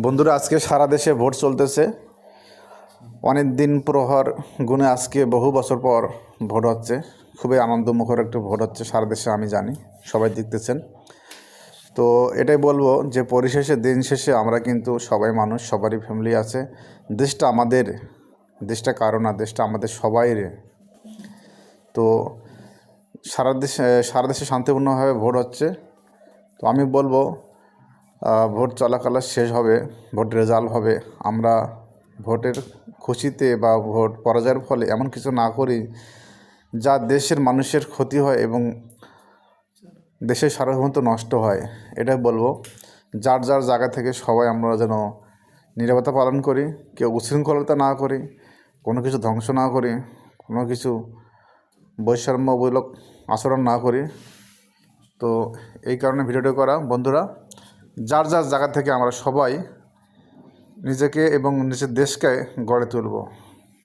বন্ধুরা, আজকে সারা দেশে ভোট চলতেছে। অনেক দিন প্রহর গুণে আজকে বহু বছর পর ভোট হচ্ছে। খুবই আনন্দমুখর একটা ভোট হচ্ছে সারা দেশে, আমি জানি সবাই দেখতেছেন। তো এটাই বলবো যে পরিশেষে দিন শেষে আমরা কিন্তু সবাই মানুষ, সবারই ফ্যামিলি আছে। দেশটা আমাদের, দেশটা কারো না, দেশটা আমাদের সবাইর। তো সারা দেশে শান্তিপূর্ণভাবে ভোট হচ্ছে। তো আমি বলবো ভোট চলাকালে শেষ হবে, ভোট রেজাল্ট হবে, আমরা ভোটের খুশিতে বা ভোট পরাজয়ের ফলে এমন কিছু না করি যা দেশের মানুষের ক্ষতি হয় এবং দেশের সার্বভৌমত্ব নষ্ট হয়। এটাই বলবো, যার যার জায়গা থেকে সবাই আমরা যেন নীরবতা পালন করি, কেউ উচ্ছৃঙ্খলতা না করি, কোনো কিছু ধ্বংস না করি, কোনো কিছু বৈষম্যমূলক আচরণ না করি। তো এই কারণে ভিডিওটি করা। বন্ধুরা, যার যার জায়গা থেকে আমরা সবাই নিজেকে এবং নিজের দেশকে গড়ে তুলব।